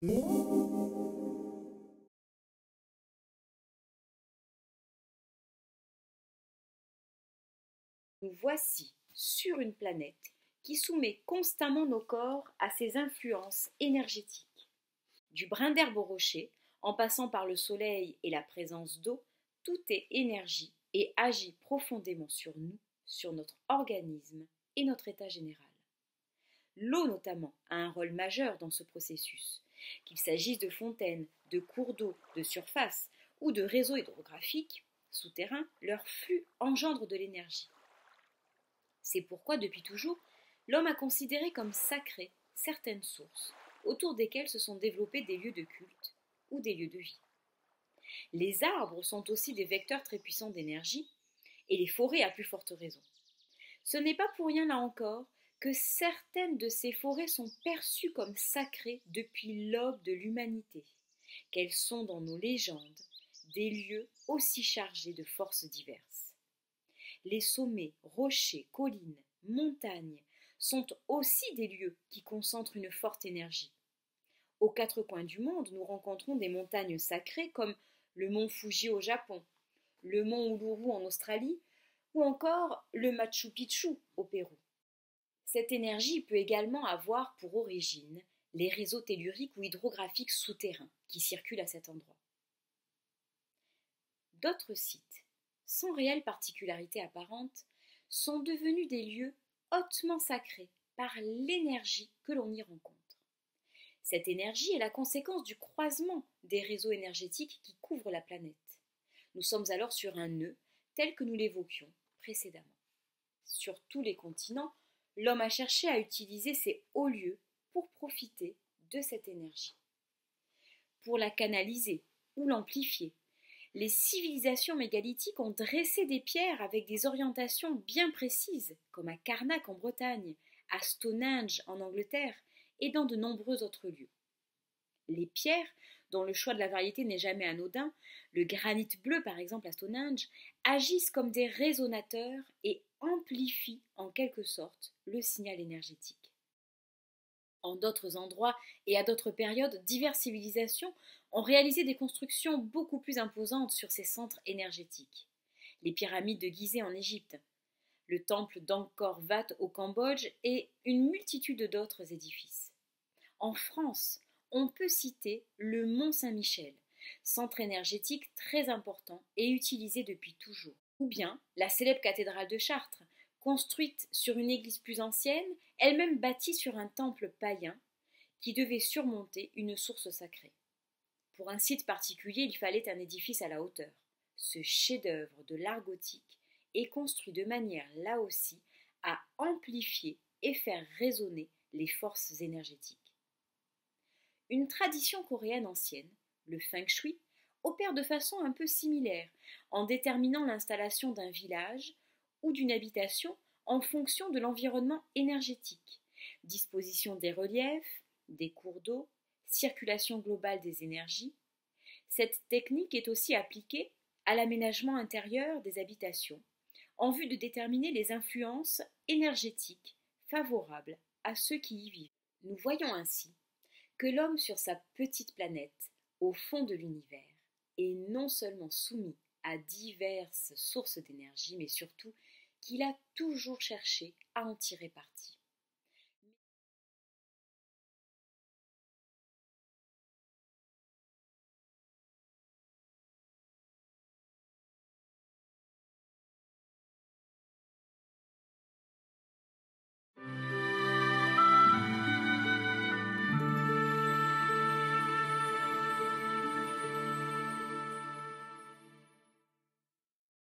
Nous voici sur une planète qui soumet constamment nos corps à ses influences énergétiques. Du brin d'herbe au rocher, en passant par le soleil et la présence d'eau, tout est énergie et agit profondément sur nous, sur notre organisme et notre état général. L'eau notamment a un rôle majeur dans ce processus, qu'il s'agisse de fontaines, de cours d'eau, de surface ou de réseaux hydrographiques souterrains, leur flux engendre de l'énergie. C'est pourquoi, depuis toujours, l'homme a considéré comme sacrées certaines sources, autour desquelles se sont développés des lieux de culte ou des lieux de vie. Les arbres sont aussi des vecteurs très puissants d'énergie, et les forêts à plus forte raison. Ce n'est pas pour rien, là encore, que certaines de ces forêts sont perçues comme sacrées depuis l'aube de l'humanité, qu'elles sont dans nos légendes des lieux aussi chargés de forces diverses. Les sommets, rochers, collines, montagnes sont aussi des lieux qui concentrent une forte énergie. Aux quatre coins du monde, nous rencontrons des montagnes sacrées comme le mont Fuji au Japon, le mont Uluru en Australie ou encore le Machu Picchu au Pérou. Cette énergie peut également avoir pour origine les réseaux telluriques ou hydrographiques souterrains qui circulent à cet endroit. D'autres sites, sans réelle particularité apparente, sont devenus des lieux hautement sacrés par l'énergie que l'on y rencontre. Cette énergie est la conséquence du croisement des réseaux énergétiques qui couvrent la planète. Nous sommes alors sur un nœud tel que nous l'évoquions précédemment. Sur tous les continents, l'homme a cherché à utiliser ces hauts lieux pour profiter de cette énergie. Pour la canaliser ou l'amplifier, les civilisations mégalithiques ont dressé des pierres avec des orientations bien précises, comme à Karnak en Bretagne, à Stonehenge en Angleterre et dans de nombreux autres lieux. Les pierres, dont le choix de la variété n'est jamais anodin, le granit bleu par exemple à Stonehenge, agissent comme des résonateurs et amplifient en quelque sorte le signal énergétique. En d'autres endroits et à d'autres périodes, diverses civilisations ont réalisé des constructions beaucoup plus imposantes sur ces centres énergétiques. Les pyramides de Gizeh en Égypte, le temple d'Angkor Wat au Cambodge et une multitude d'autres édifices. En France, on peut citer le Mont Saint-Michel, centre énergétique très important et utilisé depuis toujours. Ou bien la célèbre cathédrale de Chartres, construite sur une église plus ancienne, elle-même bâtie sur un temple païen qui devait surmonter une source sacrée. Pour un site particulier, il fallait un édifice à la hauteur. Ce chef-d'œuvre de l'art gothique est construit de manière, là aussi, à amplifier et faire résonner les forces énergétiques. Une tradition coréenne ancienne, le feng shui, opère de façon un peu similaire, en déterminant l'installation d'un village ou d'une habitation en fonction de l'environnement énergétique, disposition des reliefs, des cours d'eau, circulation globale des énergies. Cette technique est aussi appliquée à l'aménagement intérieur des habitations, en vue de déterminer les influences énergétiques favorables à ceux qui y vivent. Nous voyons ainsi que l'homme sur sa petite planète, au fond de l'univers, est non seulement soumis à diverses sources d'énergie, mais surtout qu'il a toujours cherché à en tirer parti.